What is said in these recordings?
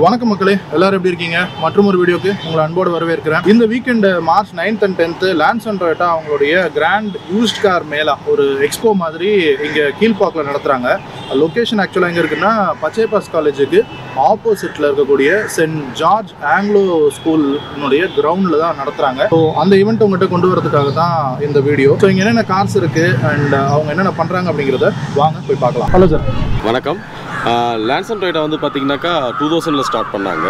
வணக்கம் மக்களே, எல்லாரும் எப்படி இருக்கீங்க? மற்றும் ஒரு வீடியோக்கு உங்களை அன்போடு வரவேற்கிறேன். இந்த weekend March 9th and 10th Lanson Toyota அவங்களுடைய கிராண்ட் யூஸ்ட் கார் மேலா ஒரு எக்ஸ்போ மாதிரி இங்கே கீழ்பாக்கில் நடத்துகிறாங்க. லொக்கேஷன் ஆக்சுவலாக எங்கே இருக்குன்னா, பச்சைபாஸ் காலேஜுக்கு ஆப்போசிட்டில் இருக்கக்கூடிய சென்ட் ஜார்ஜ் ஆங்கிலோ ஸ்கூலினுடைய கிரவுண்டில் தான் நடத்துகிறாங்க. ஸோ அந்த ஈவெண்ட் உங்கள்கிட்ட கொண்டு வரதுக்காக தான் இந்த வீடியோ. ஸோ இங்கே என்னென்ன கார்ஸ் இருக்குது அண்ட் அவங்க என்னென்ன பண்ணுறாங்க அப்படிங்கிறத வாங்க போய் பார்க்கலாம். ஹலோ சார், வணக்கம். லான்சன் டொயோட்டா வந்து பார்த்தீங்கன்னாக்கா 2000 ஸ்டார்ட் பண்ணாங்க.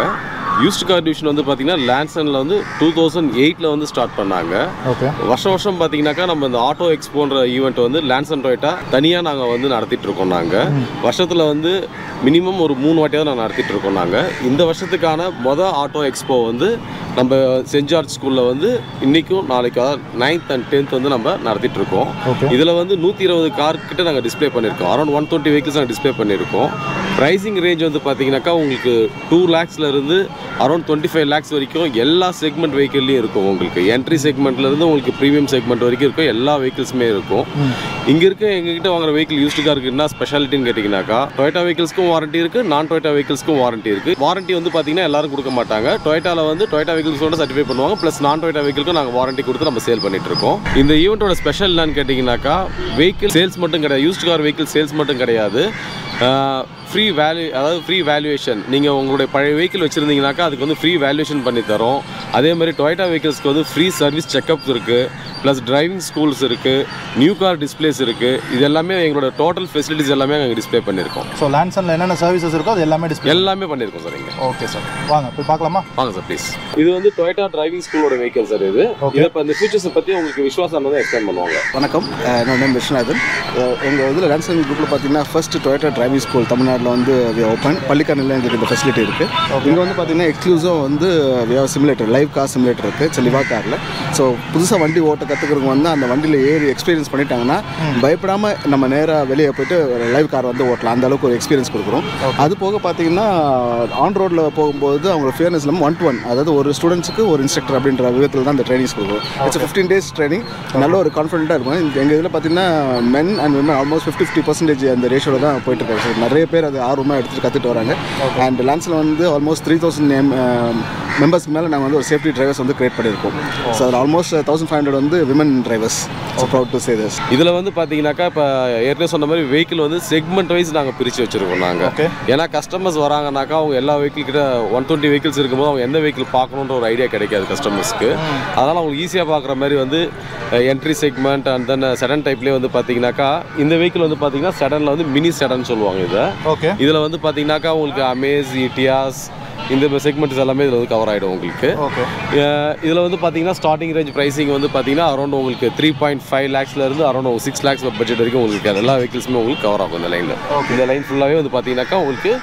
யூஸ்ட் கார் டிவிஷன் வந்து பார்த்தீங்கன்னா லான்சனில் வந்து 2008 வந்து ஸ்டார்ட் பண்ணாங்க. ஓகே. வருஷம் பார்த்தீங்கன்னாக்கா நம்ம இந்த ஆட்டோ எக்ஸ்போன்ற ஈவெண்ட் வந்து லான்சன் டொயோட்டா தனியாக நாங்கள் வந்து நடத்திட்டு இருக்கோம். நாங்கள் வருஷத்தில் வந்து மினிமம் ஒரு 3 வாட்டியாவது நாங்கள் நடத்திட்டு இருக்கோம். நாங்கள் இந்த வருஷத்துக்கான ஆட்டோ எக்ஸ்போ வந்து நம்ம சென்ட் ஜார்ஜ் ஸ்கூலில் வந்து இன்றைக்கும் நாளைக்கு 9th and 10th வந்து நம்ம நடத்திட்டு இருக்கோம். இதில் வந்து 120 கார் கிட்ட நாங்கள் டிஸ்பிளே பண்ணியிருக்கோம். அரௌண்ட் 120 வெஹிக்கிள்ஸ் நாங்கள் டிஸ்பிளே பண்ணியிருக்கோம். ப்ரைஸிங் ரேஞ்ச் வந்து பார்த்தீங்கன்னாக்கா உங்களுக்கு 2 lakhsலேருந்து அரௌண்ட் 25 lakhs வரைக்கும் எல்லா செக்மெண்ட் வெஹிக்கிள்லையும் இருக்கும். உங்களுக்கு என்ட்ரி செக்மெண்ட்லேருந்து உங்களுக்கு ப்ரீமியம் செக்மெண்ட் வரைக்கும் இருக்கும். எல்லா வெஹிக்கிள்ஸுமே இருக்கும். இங்கே இருக்க எங்ககிட்ட வாங்குற வெஹிக்கிள் யூஸ்டு காருக்கு என்ன ஸ்பெஷாலிட்டின்னு கேட்டிங்கனாக்கா, டொயோட்டா வெஹிக்கிள்ஸ்க்கும் வாரண்ட்டி இருக்குது, நான் டொயோட்டா வெஹிக்கிள்ஸ்க்கும் வாரண்ட்டி இருக்குது. வாரண்ட்டி வந்து பார்த்தீங்கன்னா எல்லாரும் கொடுக்க மாட்டாங்க. டொயோட்டாவில் வந்து டொயோட்டா வெஹிக்கிள்ஸோட சர்டிஃபை பண்ணுவாங்க. ப்ளஸ் நான் டொயோட்டா வெஹிக்கிள்க்கும் நாங்கள் வாரண்ட்டி கொடுத்து நம்ம சேல் பண்ணிட்டு இருக்கோம். இந்த ஈவெண்ட்டோட ஸ்பெஷல் என்னன்னு கேட்டிங்கனாக்கா, வெஹிக்கிள் சேல்ஸ் மட்டும் கிடையாது, யூஸ்டு கார் வெஹிக்கிள் சேல்ஸ் மட்டும் கிடையாது, ஃப்ரீ வேல்யூ, அதாவது ஃப்ரீ வேல்யூவேஷன். நீங்கள் உங்களுடைய பழைய வெஹிக்கிள் வச்சுருந்தீங்கனாக்கா அதுக்கு வந்து ஃப்ரீ வேல்யூவேஷன் பண்ணி தரோம். அதே மாதிரி டொயோட்டா வெஹிக்கிள்ஸ்க்கு வந்து ஃப்ரீ சர்வீஸ் செக்அப்ஸ் இருக்குது, ப்ளஸ் டிரைவிங் ஸ்கூல்ஸ் இருக்குது, நியூ கார் டிஸ்பிளேஸ் இருக்குது. இது எல்லாமே எங்களோட டோட்டல் ஃபெசிலிட்டிஸ் எல்லாமே நாங்கள் டிஸ்பிளே பண்ணியிருக்கோம். ஸோ லான்சனில் என்னென்ன சர்வீசஸ் இருக்கோ அது எல்லாமே பண்ணியிருக்கோம் சார் இங்கே. ஓகே சார், வாங்க போய் பார்க்கலாமா? வாங்க சார் ப்ளீஸ். இது வந்து டொயோட்டா டிரைவிங் ஸ்கூலோட வெஹிக்கிள் சார். இது இப்போ இந்த ஃபீச்சர்ஸை பற்றி உங்களுக்கு விஸ்வாசம் வந்து எக்ஸ்பிளைன் பண்ணுவாங்க. வணக்கம், என்னோட நேம் விஸ்வநாதன். எங்கள் இதில் லான்சன் குரூப்பில் பார்த்தீங்கன்னா ஃபர்ஸ்ட் டொயோட்டா டிரைவிங் ஸ்கூல் தமிழ்நாட்டில் வந்து ஓப்பன். பள்ளிக்கரணையில் எங்களுக்கு இந்த ஃபெசிலிட்டி இருக்குது. இங்கே வந்து பார்த்தீங்கன்னா எக்ஸ்க்ளூசிவாக வந்து சிமுலேட்டர், லைவ் கார் சிமுலேட்டர் இருக்குது செலிவா காரில். ஸோ புதுசாக வண்டி ஓட்ட கற்றுக்கிறவங்க வந்து அந்த வண்டியில் ஏறி எக்ஸ்பீரியன்ஸ் பண்ணிட்டாங்கன்னா பயப்படாமல் நம்ம நேராக வெளியே போய்ட்டு லைவ் கார் வந்து ஓட்டலாம். அந்த அளவுக்கு ஒரு எக்ஸ்பீரியன்ஸ் கொடுக்குறோம். அது போக பார்த்தீங்கன்னா ஆன் ரோட்டில் போகும்போது அவங்க ஃபேர்னஸ் இல்லாமல் 1-to-1, அதாவது ஒரு ஸ்டூடெண்ட்ஸுக்கு ஒரு இன்ஸ்ட்ரக்டர் அப்படின்ற விதத்தில் தான் அந்த ட்ரைனிங்ஸ் கொடுக்குறோம். It's 15 days training. நல்ல ஒரு கான்ஃபிடென்ட்டாக இருக்கும். எங்கள் இதில் பார்த்தீங்கன்னா மென் அண்ட் விமன் ஆல்மோஸ்ட் 50% அந்த ரேஷியோவில் தான் போயிட்டு இருக்காங்க. ஸோ நிறைய பேர் அது ஆர்வமாக எடுத்துகிட்டு கற்றுட்டு வராங்க. அண்ட் லான்ஸில் வந்து ஆல்மோஸ்ட் 3000 மெம்பர்ஸ்க்கு மேலே நாங்கள் வந்து ஒரு சேஃப்டி டிரைவர்ஸ் வந்து கிரியேட் பண்ணியிருக்கோம். ஸோ அது ஆல்மோஸ்ட் 1500 வந்து women drivers. So proud to say this. இதில் வந்து பார்த்தீங்கன்னாக்கா இப்போ ஏற்கனவே சொன்ன மாதிரி வெஹிக்கிள் வந்து செக்மெண்ட் வைஸ் நாங்கள் பிரித்து வச்சுருக்கோம் நாங்கள். ஏன்னா கஸ்டமர்ஸ் வராங்கனாக்கா அவங்க எல்லா வெஹிக்கிள் கிட்ட 120 வெஹிக்கிள்ஸ் இருக்கும்போது அவங்க எந்த வெஹிக்கிள் பார்க்கணுன்ற ஒரு ஐடியா கிடைக்காது கஸ்டமர்ஸ்க்கு. அதனால் அவங்களுக்கு ஈஸியாக பார்க்குற மாதிரி வந்து entry segment and then sedan டைப்லேயே வந்து பார்த்தீங்கன்னாக்கா இந்த வெஹிக்கிள் வந்து பார்த்தீங்கன்னா செடனில் வந்து மினி செடன் சொல்லுவாங்க இதை. இதில் வந்து பார்த்தீங்கன்னாக்கா உங்களுக்கு அமேஸ், இட்டியாஸ், இந்த செக்மெண்ட்ஸ் எல்லாமே இதில் வந்து கவர் ஆகிடும் உங்களுக்கு. இதில் வந்து பார்த்தீங்கன்னா ஸ்டார்டிங் ரேஞ்ச் ப்ரைஸிங் வந்து பார்த்தீங்கன்னா அரௌண்ட் உங்களுக்கு 3.5 lakhsலேருந்து அரௌண்ட் 6 lakhs பட்ஜெட் வரைக்கும் உங்களுக்கு எல்லா வெஹிக்கிள்ஸுமே உங்களுக்கு கவர் ஆகும் இந்த லைனில். இந்த லைன் ஃபுல்லாகவே வந்து பார்த்தீங்கன்னாக்கா உங்களுக்கு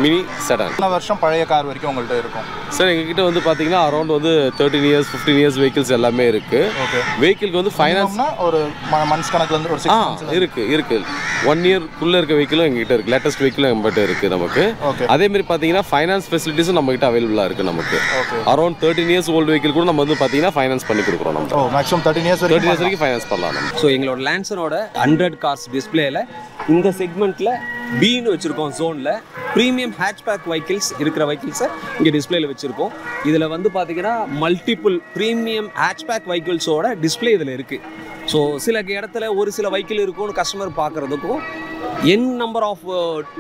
மினி செடான். எத்தனை வருஷம் பழைய கார் வரைக்கும் உங்கள்கிட்ட இருக்கும் சார்? எங்ககிட்ட வந்து பார்த்தீங்கன்னா அரௌண்ட் வந்து 13 years 15 years வெஹிக்கிள்ஸ் எல்லாமே இருக்குது. வெஹிக்கிளுக்கு வந்து ஃபைனான்ஸ் ஒரு மந்த்ஸ் கணக்குலேருந்து ஒரு 6 months இருக்குது 1 yearக்குள்ளே இருக்க வெஹிக்கிளும் எங்ககிட்ட இருக்குது. லேட்டஸ்ட் வெஹிக்கிளும் எங்கள்கிட்ட இருக்குது நமக்கு. அதேமாதிரி பார்த்தீங்கன்னா ஃபைனான்ஸ் ஃபெசிலிட்டிஸும் நம்மகிட்ட அவைலபிளாக இருக்குது நமக்கு. அரௌண்ட் 13 years ஓல்டு வெஹிக்கிள் கூட நம்ம வந்து பார்த்தீங்கன்னா ஃபைனான்ஸ் பண்ணி கொடுக்குறோம். நம்ம மேக்ஸிமம் 13 years வரைக்கும் ஃபைனான்ஸ் பண்ணலாம் நம்ம. ஸோ எங்களோட லான்சனோட 100 கார்ஸ் டிஸ்பிளேல இந்த செக்மெண்ட்டில் பின்னு வச்சுருக்கோம். ஜோனில் ப்ரீமியம் ஹேட்ச்பேக் வெஹிக்கிள்ஸ் இருக்கிற வெஹிக்கிள்ஸை இங்கே டிஸ்பிளேல வச்சுருக்கோம். இதில் வந்து பார்த்தீங்கன்னா மல்டிபிள் ப்ரீமியம் ஹேட்ச்பேக் வெஹிக்கிள்ஸோட டிஸ்பிளே இதில் இருக்குது. ஸோ சில இடத்துல ஒரு சில வெஹிக்கிள் இருக்கும்னு கஸ்டமர் பார்க்குறதுக்கும் நம்பர் ஆஃப்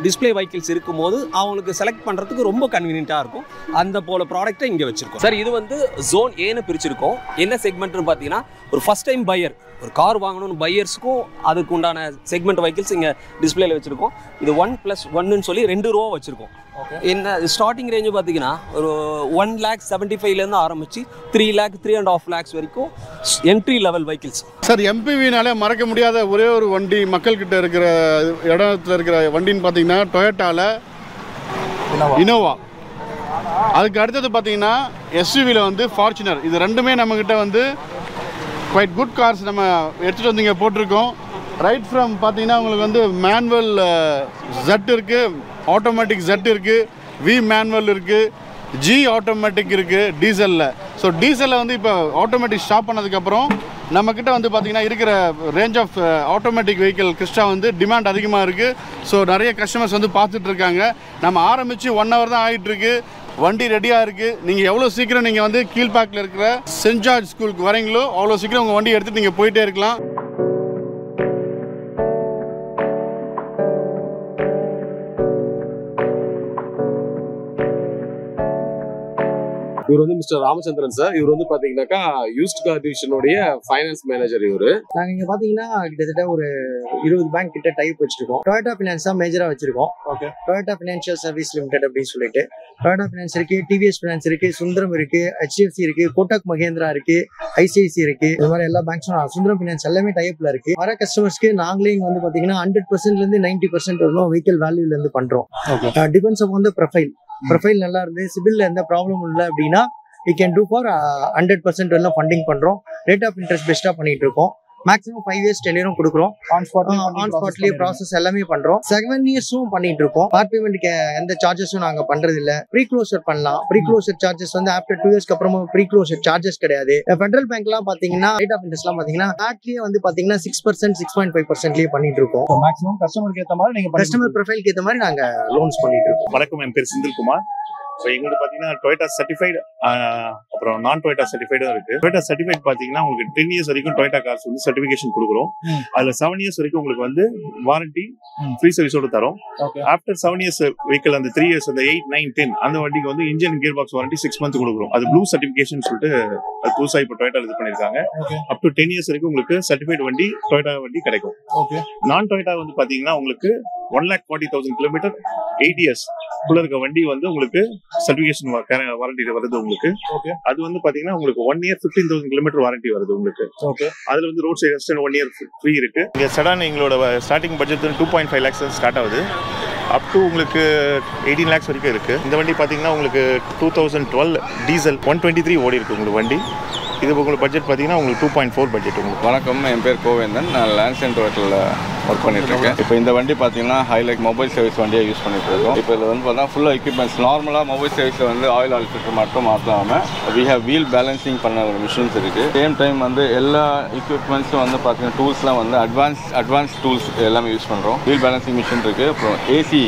டிஸ்பிளே வெஹிக்கிள்ஸ் இருக்கும்போது அவங்களுக்கு செலக்ட் பண்ணுறதுக்கு ரொம்ப கன்வீனியண்ட்டாக இருக்கும். அந்த போல ப்ராடக்ட்டை இங்கே வச்சுருக்கோம். சார் இது வந்து ஜோன் ஏன்னு பிரிச்சிருக்கோம். என்ன செக்மெண்ட்னு பார்த்தீங்கன்னா ஒரு ஃபஸ்ட் டைம் பையர், ஒரு கார் வாங்கணும்னு பையர்ஸுக்கும் அதுக்கு உண்டான செக்மெண்ட் வெஹிக்கிள்ஸ் இங்கே டிஸ்பிளேல வச்சுருக்கோம். இது 1+1ன்னு சொல்லி 2 row வச்சுருக்கோம். என்ன ஸ்டார்டிங் ரேஞ்சு பார்த்தீங்கன்னா ஒரு 1,75,000 ஆரம்பித்து 3,00,000 3.5 lakhs வரைக்கும் என்ட்ரி லெவல் வெஹிக்கிள்ஸ். சார் எம்பிவினாலே மறக்க முடியாத ஒரே ஒரு வண்டி மக்கள்கிட்ட இருக்கிற இடத்துல இருக்கிற வண்டின்னு பார்த்தீங்கன்னா டொயோட்டாவில் இனோவா. அதுக்கு அடுத்தது பார்த்தீங்கன்னா எஸ்யூவியில் வந்து ஃபார்ச்சுனர். இது ரெண்டுமே நம்மக்கிட்ட வந்து குவைட் குட் கார்ஸ் நம்ம எடுத்துகிட்டு வந்து இங்கே போட்டிருக்கோம். ரைட் ஃப்ரம் பார்த்தீங்கன்னா உங்களுக்கு வந்து மேனுவல் ஜெட் இருக்குது, ஆட்டோமேட்டிக் ஜெட் இருக்குது, வி மேனுவல் இருக்குது, ஜி ஆட்டோமேட்டிக் இருக்குது டீசலில். ஸோ டீசலில் வந்து இப்போ ஆட்டோமேட்டிக் ஸ்டாப் பண்ணதுக்கப்புறம் நம்மக்கிட்ட வந்து பார்த்திங்கன்னா இருக்கிற range of automatic vehicle Crysta வந்து டிமாண்ட் அதிகமாக இருக்குது. ஸோ நிறைய கஸ்டமர்ஸ் வந்து பார்த்துட்ருக்காங்க. நம்ம ஆரம்பித்து 1 hour தான் ஆகிட்டுருக்கு. வண்டி ரெடியாக இருக்குது. நீங்கள் எவ்வளோ சீக்கிரம் நீங்கள் வந்து கீழ்பாக்கில் இருக்கிற சென்ட் ஜார்ஜ் ஸ்கூலுக்கு வரீங்களோ அவ்வளோ சீக்கிரம் உங்கள் வண்டி எடுத்துகிட்டு நீங்கள் போயிட்டே இருக்கலாம். இவர் வந்து மிஸ்டர் ராமச்சந்திரன் சார். இவர் வந்து பாத்தீங்கன்னாக்கா யூஸ்ட் கார் டிவிஷனுடைய ஃபைனான்ஸ் மேனேஜர். இவரு நாங்க இங்க பாத்தீங்கன்னா கிட்டத்தட்ட ஒரு 20 பேங்க் கிட்ட டைப் வச்சிருக்கோம். டொயோட்டா பினான்ஸ் தான் மேஜரா வச்சிருக்கோம். டொயோட்டா பினான்சியல் சர்வீஸ் லிமிடெட் அப்படின்னு சொல்லிட்டு டொயோட்டா பினான்ஸ் இருக்கு, டிவிஎஸ் பினான்ஸ் இருக்கு, சுந்தரம் இருக்கு, HDFC இருக்கு, கோட்டக் மகேந்திரா இருக்கு, ICICI இருக்கு. இது மாதிரி எல்லா பேங்க்ஸும் சுந்தரம் பினான்ஸ் எல்லாமே டைப்ல இருக்கு. வர கஸ்டமர்ஸ்க்கு நாங்களே இங்க வந்து பாத்தீங்கன்னா 100% இருந்து 90% வரலும் வெஹிக்கல் வேல்யூல இருந்து பண்றோம். டிபெண்ட்ஸ் அப்பான் த ப்ரொஃபைல் நல்லா இருந்து சிபில்ல எந்த ப்ராப்ளமும் இல்லை அப்படின்னா we can do for 100% வரலும் ஃபண்டிங் பண்றோம். ரேட் ஆஃப் இன்ட்ரெஸ்ட் பெஸ்டா பண்ணிட்டு இருக்கோம். மேக்ஸிமம் 5 years டெலிவரும் கொடுக்குறோம். ஆன் ஸ்பாட்லயே ப்ராசஸ் எல்லாமே பண்றோம். 7 yearsம் பண்ணிட்டு இருக்கோம். பார்ட் பேமெண்ட்க்கு எந்த சார்ஜஸும் நாங்க பண்றது இல்ல. ப்ரீ க்ளோசர் பண்ணலாம். ப்ரீ க்ளோசர் சார்ஜஸ் வந்து ஆஃப்டர் 2 yearsக்கு அப்புறமா ப்ரீ க்ளோசர் சார்ஜஸ் கிடையாது. ஃபெடரல் பேங்க்லாம் பாத்தீங்கன்னா ரேட் ஆஃப் இன்ட்ரெஸ்ட்லாம் பாத்தீங்கன்னா ஃபிளாட்லயே வந்து பாத்தீங்கன்னா 6%, 6.5%லயே பண்ணிட்டு இருக்கோம். மேக்ஸிமம் கஸ்டமருக்கு ஏத்த மாதிரி நீங்க கஸ்டமர் ப்ரொஃபைலுக்கு ஏத்த மாதிரி நாங்க லோன்ஸ் பண்ணிட்டு இருக்கோம். வணக்கம், என் பேர் செந்தில்குமார். ஸோ எங்களுக்கு பார்த்தீங்கன்னா டொயோட்டா சர்டிஃபைடு அப்புறம் நான் டொயோட்டா சர்டிஃபைடும் இருக்கு. டொயோட்டா சர்டிஃபைட் பார்த்தீங்கன்னா உங்களுக்கு 10 years வரைக்கும் டொயோட்டா கார்ஸ் வந்து சர்டிஃபிகேஷன் கொடுக்குறோம். அதுல 7 years வரைக்கும் உங்களுக்கு வந்து வாரண்டி ஃப்ரீ சர்வீஸோட தரோம். ஆஃப்டர் 7 years வெஹிக்கல் அந்த 3 years அந்த 8, 9, 10 அந்த வண்டிக்கு வந்து engine gear box warranty 6 months கொடுக்குறோம். அது ப்ளூ சர்டிஃபிகேஷன் சொல்லிட்டு அது புதுசாக இப்போ டொயோட்டா இது பண்ணிருக்காங்க. அப் டு 10 years வரைக்கும் உங்களுக்கு சர்டிஃபைட் வண்டி டொயோட்டா வண்டி கிடைக்கும். நான் டொயோட்டா வந்து பாத்தீங்கன்னா உங்களுக்கு 1,40,000 கிலோமீட்டர் 8 years குள்ள இருக்க வண்டி வந்து உங்களுக்கு சர்டிஃபிகேஷன் வாரண்டி வருது உங்களுக்கு. அது வந்து பாத்தீங்கன்னா உங்களுக்கு 1 year 15,000 கிலோமீட்டர் வாரண்டி வருது உங்களுக்கு. அதுல வந்து road side assistant 1 year free இருக்கு. இங்க செடான் எங்களோட ஸ்டார்டிங் பட்ஜெட் 2.5 lakhs ஸ்டார்ட் ஆகுது. அப் டு உங்களுக்கு 18 lakhs வரைக்கும் இருக்கு. இந்த வண்டி பாத்தீங்கன்னா உங்களுக்கு 2012 டீசல் 123 ஓடி இருக்கு உங்களுக்கு வண்டி. இது உங்களுக்கு பட்ஜெட் பார்த்தீங்கன்னா உங்களுக்கு 2.4 பட்ஜெட் உங்களுக்கு. வணக்கம், என் பேர் கோவேந்தன். நான் லேண்ட் சென்டர் ஹோட்டலில் ஒர்க் பண்ணிட்டு இருக்கேன். இப்போ இந்த வண்டி பார்த்தீங்கன்னா ஹைலைக் மொபைல் சர்வீஸ் வண்டியாக யூஸ் பண்ணிட்டு இருக்கோம். இப்போ இதில் வந்து பார்த்தீங்கன்னா ஃபுல்லாக எக்யூப்மெண்ட்ஸ் நார்மலாக மொபைல் சர்வீஸில் வந்து ஆயில் ஃபில்டர் மட்டும் மாற்றாமல் வி ஹேவ் வீல் பேலன்சிங் பண்ண மிஷின்ஸ் இருக்குது. சேம் டைம் வந்து எல்லா எக்யூப்மெண்ட்ஸும் வந்து பார்த்தீங்கன்னா டூல்ஸ்லாம் வந்து அட்வான்ஸ் டூல்ஸ் எல்லாமே யூஸ் பண்ணுறோம். வீல் பேலன்சிங் மிஷின் இருக்குது. அப்புறம் ஏசி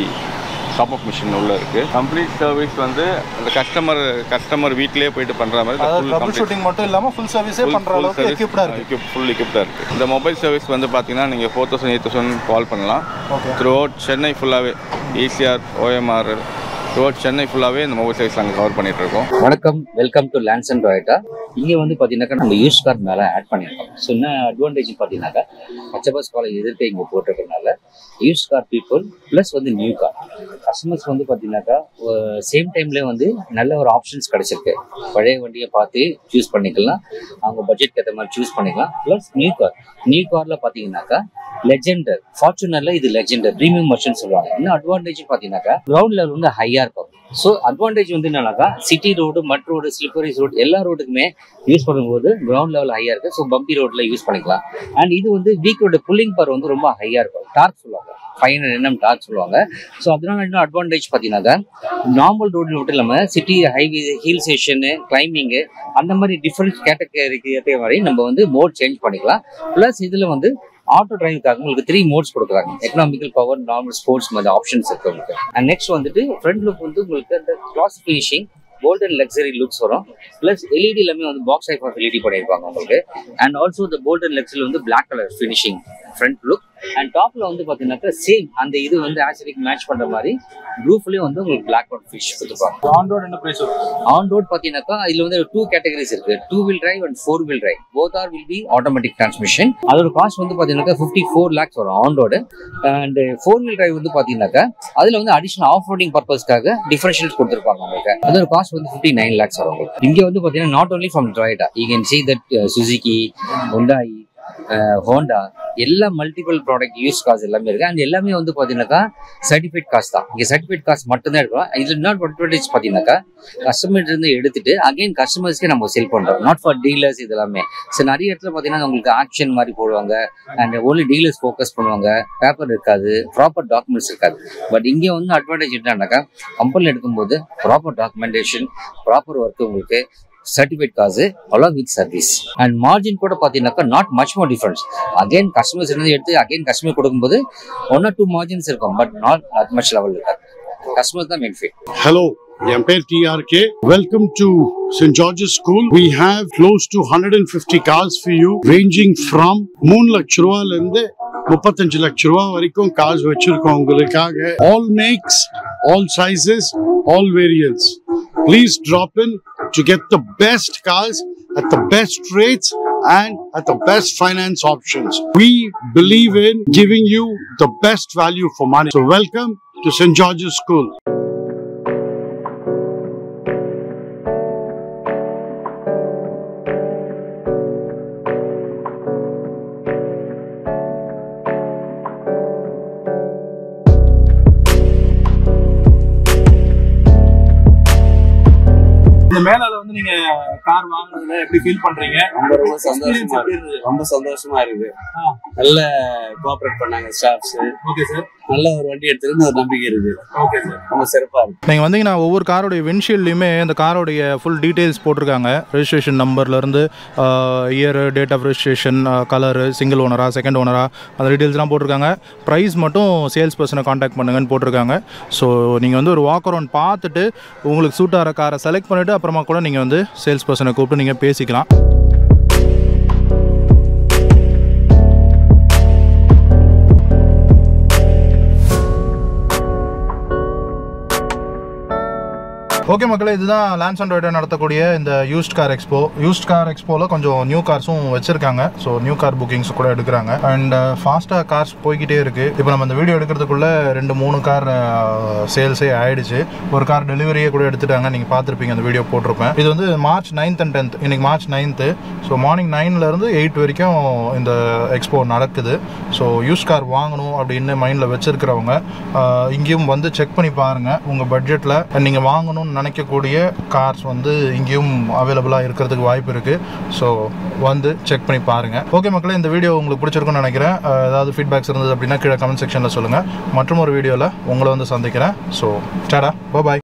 டாப் அப் மிஷின் உள்ள இருக்கு. கம்ப்ளீட் சர்வீஸ் வந்து அந்த கஸ்டமர் வீட்லயே போயிட்டு பண்ற மாதிரி ட்ரபிள் ஷூட்டிங் மட்டும் இல்லாம ஃபுல் சர்வீஸே பண்ற அளவுக்கு எக்யூப்டா இருக்கு. ஃபுல் எக்யூப்டா இருக்கு. இந்த மொபைல் சர்வீஸ் வந்து பாத்தீங்கன்னா நீங்க 4,000 8,000 கால் பண்ணலாம். த்ரூ அவுட் சென்னை ஃபுல்லாவே ECR OMR through out Chennai ஃபுல்லாவே இந்த மொபைல் சர்வீஸ் நாங்கள் கவர் பண்ணிட்டு இருக்கோம். வணக்கம், வெல்கம் டு லேண்ட்சன் டொயோட்டா. இங்கே வந்து பார்த்தீங்கன்னாக்கா நம்ம யூஸ் கார் மேலே ஆட் பண்ணியிருக்கோம். ஸோ என்ன அட்வான்டேஜ் பார்த்தீங்கன்னாக்கா HBS காலேஜ் எதிர்க்க இங்கே போட்டிருக்கனால யூஸ் கார் பீப்புள் ப்ளஸ் வந்து நியூ கார் கஸ்டமர்ஸ் வந்து பார்த்தீங்கன்னாக்கா சேம் டைம்லேயே வந்து நல்ல ஒரு ஆப்ஷன்ஸ் கிடைச்சிருக்கு. பழைய வண்டியை பார்த்து சூஸ் பண்ணிக்கலாம், அவங்க பட்ஜெட்க்கு ஏற்ற மாதிரி சூஸ் பண்ணிக்கலாம். ப்ளஸ் நியூ காரில் பார்த்தீங்கன்னாக்கா லெஜெண்டர் ஃபார்ச்சுனர்ல இது லெஜெண்டர் ப்ரீமியம் வெர்ஷன் சொல்லுவாங்க. இன்னும் அட்வான்டேஜ் பார்த்தீங்கன்னாக்கா கிரவுண்ட் லெவல் வந்து ஹையாக இருக்கும். ஸோ அட்வான்டேஜ் வந்து என்னன்னாக்கா சிட்டி ரோடு, மட் ரோடு, ஸ்லிப்பரிஸ் ரோடு எல்லா ரோடுக்குமே யூஸ் பண்ணும்போது கிரவுண்ட் லெவல் ஹையாக இருக்குது. ஸோ பம்பி ரோட்டில் யூஸ் பண்ணிக்கலாம். அண்ட் இது வந்து வீக்கோட புல்லிங் பவர் வந்து ரொம்ப ஹையாக இருக்கும். டார்க் சொல்லுவாங்க, 500 Nm டார்க் சொல்லுவாங்க. ஸோ அதனால இன்னும் அட்வான்டேஜ் பார்த்தீங்கன்னாக்கா நார்மல் ரோடு மட்டும் இல்லாமல் city highway, hill station, climbing அந்த மாதிரி டிஃப்ரெண்ட் கேட்டகரிக்கு ஏற்ற மாதிரி நம்ம வந்து மோட் சேஞ்ச் பண்ணிக்கலாம். ப்ளஸ் இதில் வந்து ஆட்டோ டிரைவுக்காக உங்களுக்கு 3 மோட்ஸ் கொடுக்குறாங்க. எக்கனாமிக்கல், பவர், நார்மல், ஸ்போர்ட்ஸ் மாதிரி ஆப்ஷன்ஸ் இருக்கு உங்களுக்கு. அண்ட் நெக்ஸ்ட் வந்துட்டு ஃப்ரண்ட் லுக் வந்து உங்களுக்கு அந்த glass finishing, bold and luxury looks வரும். பிளஸ் எல்இடி எல்லாமே வந்து பாக்ஸ் டைப் ஆஃப் எல்இடி பண்ணியிருப்பாங்க உங்களுக்கு. அண்ட் ஆல்சோ இந்த போல்ட் அண்ட் லக்ஸரி வந்து black colour finishing front look. And டாப்ல வந்து பாத்தீங்கன்னாக்கா சேம் அந்த இது வந்து ஆக்சுவலிக்கு மேட்ச் பண்ற மாதிரி ரூஃப்லயும் வந்து உங்களுக்கு பிளாக் அவுட் ஃபிஷ் கொடுத்துருப்பாங்க. ஆன் ரோட் என்ன பிரைஸ் வரும்? ஆன் ரோட் பாத்தீங்கன்னாக்கா இதுல வந்து 2 கேட்டகரிஸ் இருக்கு. 2 wheel drive and 4 wheel drive. Both are will be automatic transmission. அதோட காஸ்ட் வந்து பாத்தீங்கன்னாக்கா 54 lakhs வரும் on road. And 4 wheel drive வந்து பாத்தீங்கன்னாக்கா அதுல வந்து அடிஷனல் ஆஃப் ரோடிங் பர்பஸ்க்காக டிஃபரன்ஷியல் கொடுத்துருப்பாங்க உங்களுக்கு. அதோட காஸ்ட் வந்து 59 lakhs வரும் உங்களுக்கு. இங்க வந்து பாத்தீங்கன்னா not only from Toyota, you can see that Suzuki, Hyundai, Honda எல்லா மல்டிபிள் ப்ராடக்ட் யூஸ் கார்ஸ் எல்லாமே இருக்கு. அண்ட் எல்லாமே வந்து பாத்தீங்கன்னாக்கா சர்டிஃபைட் காஸ்ட் தான். இங்க சர்டிஃபைட் காஸ்ட் மட்டும் தான் எடுக்கிறோம். இதுல இன்னொரு அட்வான்டேஜ் பாத்தீங்கன்னாக்கா கஸ்டமர் இருந்து எடுத்துட்டு அகைன் கஸ்டமர்ஸ்க்கு நம்ம செல் பண்றோம், நாட் ஃபார் டீலர்ஸ். இது எல்லாமே நிறைய இடத்துல பாத்தீங்கன்னா உங்களுக்கு ஆக்ஷன் மாதிரி போடுவாங்க. அண்ட் ஓன்லி டீலர்ஸ் ஃபோக்கஸ் பண்ணுவாங்க. பேப்பர் இருக்காது, ப்ராப்பர் டாக்குமெண்ட்ஸ் இருக்காது. பட் இங்கே வந்து அட்வான்டேஜ் என்னன்னாக்கா கம்பெனியில் எடுக்கும்போது ப்ராப்பர் டாக்குமெண்டேஷன், ப்ராப்பர் ஒர்க் உங்களுக்கு certified cars along with service. And margin கூட பார்த்தீங்கன்னாக்கா not much more difference. Again customers இருந்து எடுத்து again customer கொடுக்கும்போது 1 or 2 margins இருக்கும், but not that much level இருக்காது. Customers தான் main fit. Hello, என் பேர் TRK. Welcome to St. George's School. We have close to 150 cars for you, ranging from 3 லட்ச ரூபாயில இருந்து 35 லட்ச ரூபாய் வரைக்கும் கார்ஸ் வச்சிருக்கோம் உங்களுக்காக. All makes, all sizes, all variants. Please drop in to get the best cars at the best rates and at the best finance options. We believe in giving you the best value for money. So welcome to St. George's School. இந்த மேலால வந்து நீங்க car வாங்குனதுல எப்படி feel பண்றீங்க? ரொம்ப சந்தோஷமா இருக்கு. நல்ல கோஆபரேட் பண்ணாங்க ஸ்டாஃப்ஸ். Okay sir. நல்ல ஒரு வண்டி எடுத்துருந்து ஒரு நம்பிக்கை இருக்கு. Okay sir. ரொம்ப சிறப்பா இருக்கு. நீங்க வந்தீங்கன்னா ஒவ்வொரு காரோடைய விண்ட்ஷீல்ட்லயுமே இந்த காரோடைய ஃபுல் டீடைல்ஸ் போட்டிருக்காங்க. ரெஜிஸ்ட்ரேஷன் நம்பர்ல இருந்து year, date of registration, colour, single ஓனரா, செகண்ட் ஓனரா, அந்த டீடைல்ஸ்லாம் போட்டிருக்காங்க. ப்ரைஸ் மட்டும் சேல்ஸ் பர்சனை காண்டாக்ட் பண்ணுங்கன்னு போட்டிருக்காங்க. ஸோ நீங்கள் வந்து ஒரு வாக் அரவுண்ட் பார்த்துட்டு உங்களுக்கு சூட் ஆகிற காரை செலக்ட் பண்ணிவிட்டு அப்புறமா கூட நீங்கள் வந்து சேல்ஸ் பர்சனை கூப்பிட்டு நீங்கள் பேசிக்கலாம். ஓகே மக்களே, இதுதான் லான்சன் டொயோட்டா நடத்தக்கூடிய இந்த யூஸ்ட் கார் எக்ஸ்போவில் கொஞ்சம் நியூ கார்ஸும் வச்சுருக்காங்க. ஸோ நியூ கார் புக்கிங்ஸ் கூட எடுக்கிறாங்க. அண்ட் ஃபாஸ்ட்டாக கார்ஸ் போய்கிட்டே இருக்குது. இப்போ நம்ம இந்த வீடியோ எடுக்கிறதுக்குள்ளே 2-3 கார் சேல்ஸே ஆகிடுச்சு. ஒரு கார் டெலிவரியே கூட எடுத்துட்டாங்க. நீங்கள் பார்த்துருப்பீங்க, அந்த வீடியோ போட்டிருப்பேன். இது வந்து March 9th and 10th. இன்றைக்கி March 9th. ஸோ மார்னிங் 9லேருந்து 8 வரைக்கும் இந்த எக்ஸ்போ நடக்குது. ஸோ யூஸ்ட் கார் வாங்கணும் அப்படின்னு மைண்டில் வச்சுருக்கிறவங்க இங்கேயும் வந்து செக் பண்ணி பாருங்கள். உங்கள் பட்ஜெட்டில் நீங்கள் வாங்கணும்னு நினைக்கக்கூடிய கார்ஸ் வந்து இங்கேயும் அவைலபிளாக இருக்கிறதுக்கு வாய்ப்பு இருக்குது. ஸோ வந்து செக் பண்ணி பாருங்கள். ஓகே மக்களே, இந்த வீடியோ உங்களுக்கு பிடிச்சிருக்குன்னு நினைக்கிறேன். ஏதாவது ஃபீட்பேக்ஸ் இருந்தது அப்படின்னா கீழே கமெண்ட் செக்ஷனில் சொல்லுங்கள். மற்றும் ஒரு வீடியோவில் உங்களை வந்து சந்திக்கிறேன். ஸோ டாடா, பாய்.